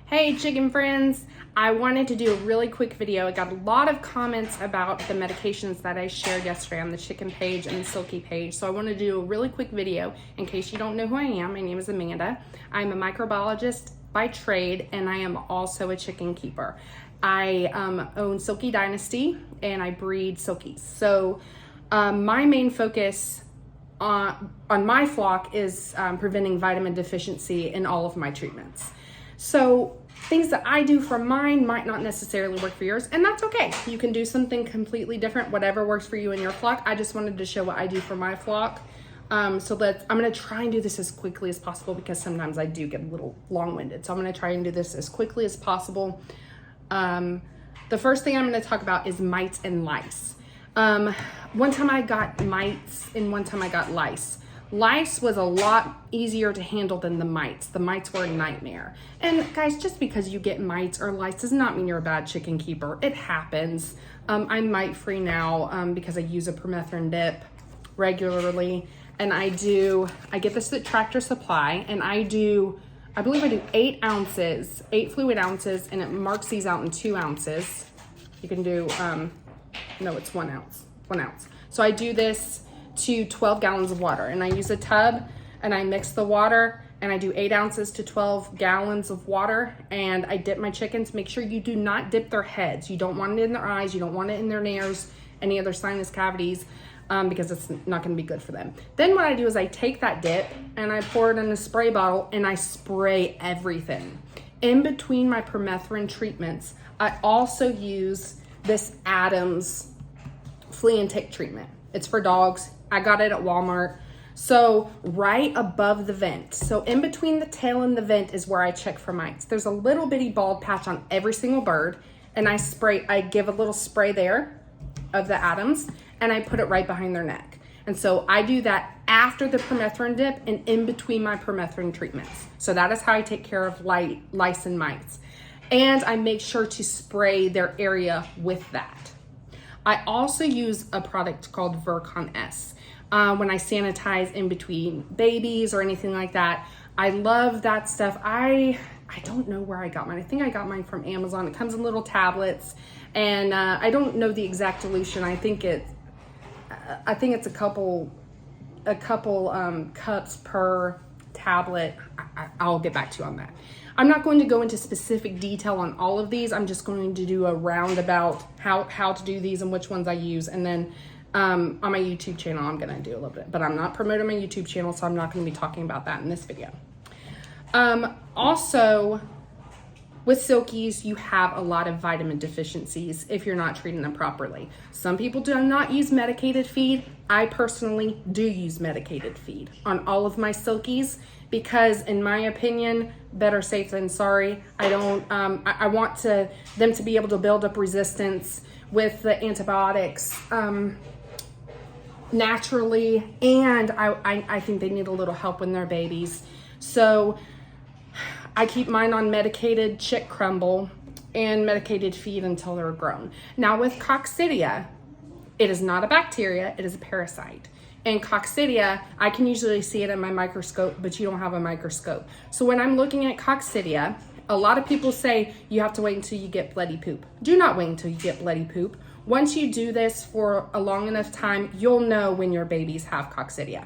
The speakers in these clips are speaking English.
Hey chicken friends, I wanted to do a really quick video. I got a lot of comments about the medications that I shared yesterday on the chicken page and the silky page. So I want to do a really quick video in case you don't know who I am. My name is Amanda. I'm a microbiologist by trade and I am also a chicken keeper. I own Silky Dynasty and I breed silkies. So my main focus on my flock is preventing vitamin deficiency in all of my treatments. So things that I do for mine might not necessarily work for yours, and that's okay. You can do something completely different, whatever works for you and your flock. I just wanted to show what I do for my flock. I'm gonna try and do this as quickly as possible because sometimes I do get a little long-winded. So I'm gonna try and do this as quickly as possible. The first thing I'm gonna talk about is mites and lice. One time I got mites and one time I got lice. Lice was a lot easier to handle than the mites. The mites were a nightmare. And guys, just because you get mites or lice does not mean you're a bad chicken keeper. It happens. I'm mite free now because I use a permethrin dip regularly. And I get this at Tractor Supply, and I believe I do 8 ounces, 8 fluid ounces, and it marks these out in 2 ounces. You can do, no, it's 1 ounce, 1 ounce. So I do this to 12 gallons of water, and I use a tub and I mix the water and I do 8 ounces to 12 gallons of water, and I dip my chickens. Make sure you do not dip their heads. You don't want it in their eyes. You don't want it in their nares, any other sinus cavities, because it's not going to be good for them. Then what I do is I take that dip and I pour it in a spray bottle and I spray everything. In between my permethrin treatments, I also use this Adams flea and tick treatment. It's for dogs. I got it at Walmart. So right above the vent, so in between the tail and the vent is where I check for mites. There's a little bitty bald patch on every single bird, and I give a little spray there of the Adams, and I put it right behind their neck. And so I do that after the permethrin dip and in between my permethrin treatments. So that is how I take care of lice and mites. And I make sure to spray their area with that. I also use a product called Virkon S. When I sanitize in between babies or anything like that. I love that stuff. I don't know where I got mine. I think I got mine from Amazon. It comes in little tablets, and I don't know the exact dilution. I think it's a couple cups per tablet. I'll get back to you on that. I'm not going to go into specific detail on all of these. I'm just going to do a roundabout how to do these and which ones I use. And then on my YouTube channel, I'm going to do a little bit. But I'm not promoting my YouTube channel, so I'm not going to be talking about that in this video. Also, with silkies, you have a lot of vitamin deficiencies if you're not treating them properly. Some people do not use medicated feed. I personally do use medicated feed on all of my silkies because, in my opinion, better safe than sorry. I want them to be able to build up resistance with the antibiotics naturally, and I think they need a little help when they're babies. So I keep mine on medicated chick crumble and medicated feed until they're grown. Now with coccidia, it is not a bacteria, it is a parasite. And coccidia, I can usually see it in my microscope, but you don't have a microscope. So when I'm looking at coccidia, a lot of people say you have to wait until you get bloody poop. Do not wait until you get bloody poop. Once you do this for a long enough time, you'll know when your babies have coccidia.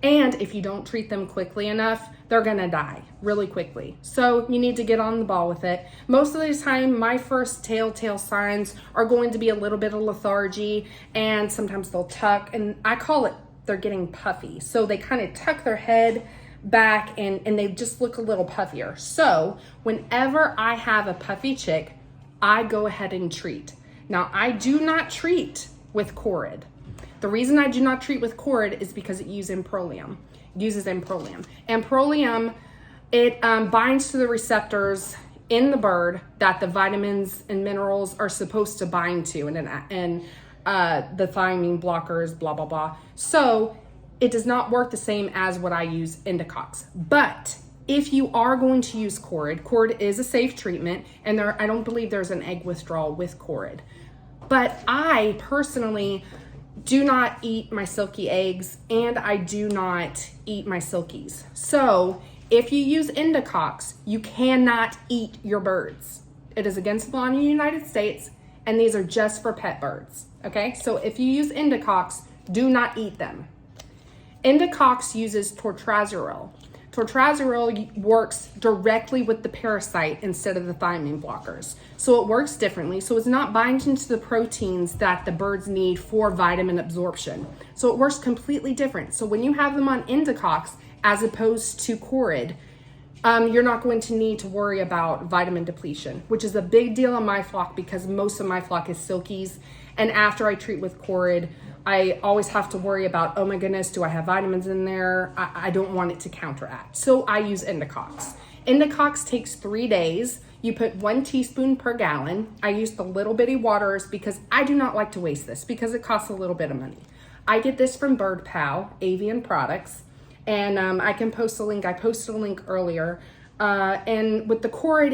And if you don't treat them quickly enough, they're gonna die really quickly. So you need to get on the ball with it. Most of the time, my first telltale signs are going to be a little bit of lethargy, and sometimes they'll tuck, and I call it they're getting puffy. So they kind of tuck their head back and they just look a little puffier. So whenever I have a puffy chick, I go ahead and treat. Now I do not treat with Corid. The reason I do not treat with Corid is because it uses improlium. Improlium, it binds to the receptors in the bird that the vitamins and minerals are supposed to bind to, and the thiamine blockers, blah, blah, blah. So it does not work the same as what I use Indicox. But if you are going to use Corid is a safe treatment, and I don't believe there's an egg withdrawal with Corid. But I personally do not eat my silky eggs, and I do not eat my silkies. So if you use indicox, you cannot eat your birds. It is against the law in the United States, and these are just for pet birds, okay? So if you use indicox, do not eat them. Indicox uses tortrazuril. Tortrazuril works directly with the parasite instead of the thiamine blockers. So it works differently. So it's not binding to the proteins that the birds need for vitamin absorption. So it works completely different. So when you have them on indicox, as opposed to Corid, you're not going to need to worry about vitamin depletion, which is a big deal in my flock because most of my flock is silkies. And after I treat with Corid, I always have to worry about, oh my goodness, do I have vitamins in there? I don't want it to counteract. So I use indicox. Indicox takes 3 days. You put 1 teaspoon per gallon. I use the little bitty waters because I do not like to waste this because it costs a little bit of money. I get this from Bird Pal, Avian Products, and I can post a link. I posted a link earlier. And with the Corid,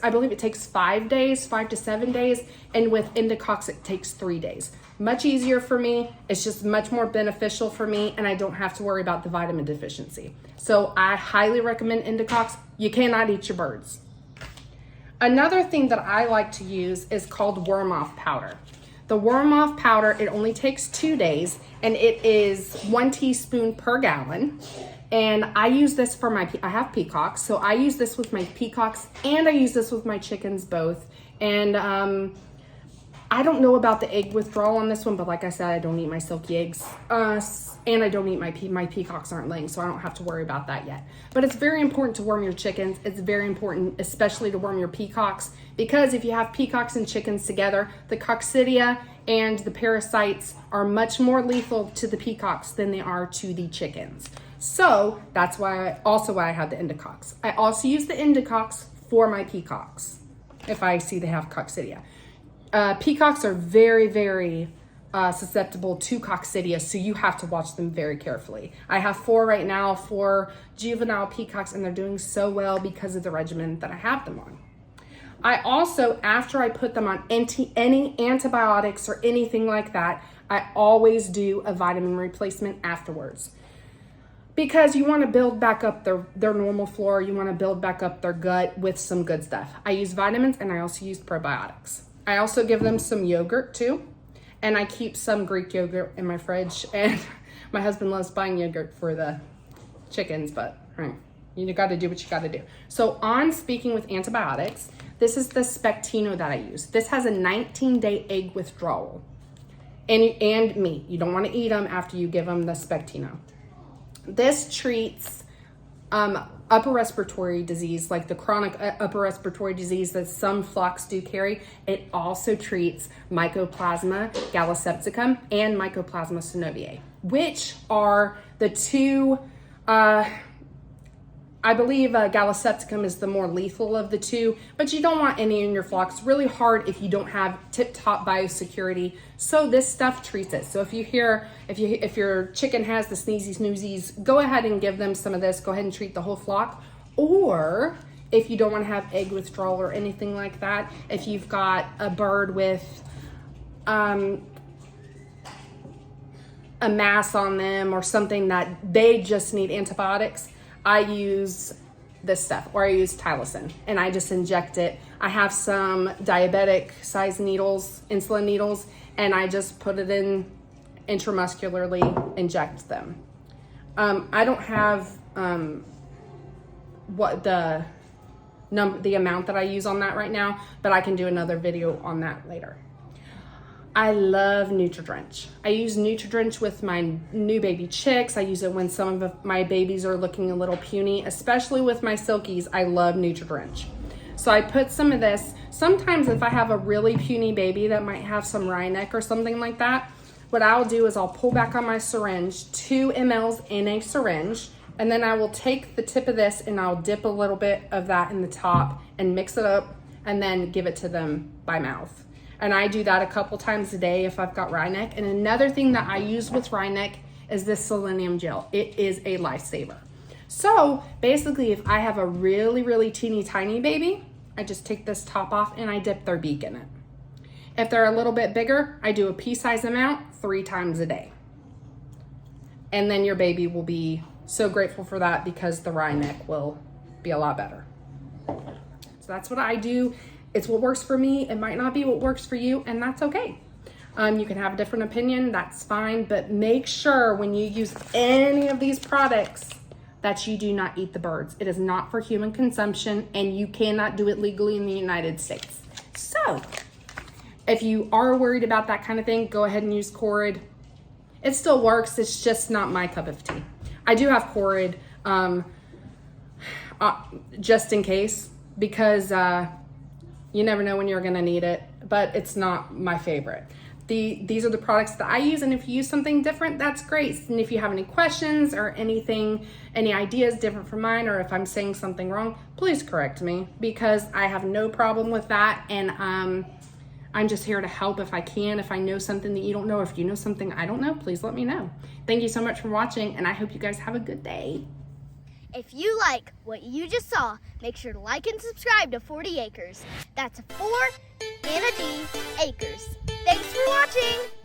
I believe it takes 5 days, 5 to 7 days. And with indicox, it takes 3 days. Much easier for me. It's just much more beneficial for me, and I don't have to worry about the vitamin deficiency. So I highly recommend indicox. You cannot eat your birds. Another thing that I like to use is called worm off powder. The worm off powder, it only takes 2 days, and it is 1 teaspoon per gallon. And I use this for I have peacocks, so I use this with my peacocks and I use this with my chickens both. And I don't know about the egg withdrawal on this one, but like I said, I don't eat my silky eggs. And I don't eat my peacocks aren't laying, so I don't have to worry about that yet. But it's very important to worm your chickens. It's very important, especially to worm your peacocks, because if you have peacocks and chickens together, the coccidia and the parasites are much more lethal to the peacocks than they are to the chickens. So that's why I have the indicox. I also use the indicox for my peacocks if I see they have coccidia. Peacocks are very, very susceptible to coccidia, so you have to watch them very carefully. I have 4 right now, 4 juvenile peacocks, and they're doing so well because of the regimen that I have them on. I also, after I put them on any antibiotics or anything like that, I always do a vitamin replacement afterwards. Because you want to build back up their normal flora, you want to build back up their gut with some good stuff. I use vitamins and I also use probiotics. I also give them some yogurt too. And I keep some Greek yogurt in my fridge. And my husband loves buying yogurt for the chickens, but you got to do what you got to do. So on speaking with antibiotics, this is the Spectino that I use. This has a 19-day egg withdrawal. And meat. You don't want to eat them after you give them the Spectino. This treats upper respiratory disease, like the chronic upper respiratory disease that some flocks do carry. It also treats Mycoplasma gallisepticum and Mycoplasma synoviae, which are the two, I believe gallisepticum is the more lethal of the two, but you don't want any in your flocks. It's really hard if you don't have tip-top biosecurity. So this stuff treats it. So if your chicken has the sneezy snoozies, go ahead and give them some of this. Go ahead and treat the whole flock. Or if you don't want to have egg withdrawal or anything like that, if you've got a bird with a mass on them or something that they just need antibiotics, I use this stuff, or I use Tylosin, and I just inject it. I have some diabetic size needles, insulin needles, and I just put it in intramuscularly, inject them. I don't have what the amount that I use on that right now, but I can do another video on that later. I love Nutri-Drench. I use Nutri-Drench with my new baby chicks. I use it when some of my babies are looking a little puny, especially with my silkies. I love Nutri-Drench. So I put some of this. Sometimes if I have a really puny baby that might have some rhineck or something like that, what I'll do is I'll pull back on my syringe, 2 mLs in a syringe, and then I will take the tip of this and I'll dip a little bit of that in the top and mix it up and then give it to them by mouth. And I do that a couple times a day if I've got rhineck. And another thing that I use with rhineck is this selenium gel. It is a lifesaver. So basically, if I have a really, really teeny tiny baby, I just take this top off and I dip their beak in it. If they're a little bit bigger, I do a pea-size amount 3 times a day. And then your baby will be so grateful for that because the wry neck will be a lot better. So that's what I do. It's what works for me. It might not be what works for you, and that's okay. You can have a different opinion, that's fine, but make sure when you use any of these products that you do not eat the birds. It is not for human consumption, and you cannot do it legally in the United States. So, if you are worried about that kind of thing, go ahead and use Corid. It still works, it's just not my cup of tea. I do have Corid just in case, because you never know when you're gonna need it, but it's not my favorite. These are the products that I use, and if you use something different, that's great. And if you have any questions or anything, any ideas different from mine, or if I'm saying something wrong, please correct me, because I have no problem with that, and I'm just here to help if I can. If I know something that you don't know, or if you know something I don't know, please let me know. Thank you so much for watching, and I hope you guys have a good day. If you like what you just saw, make sure to like and subscribe to 40 Acres. That's 4 and a D acres. Thanks for watching.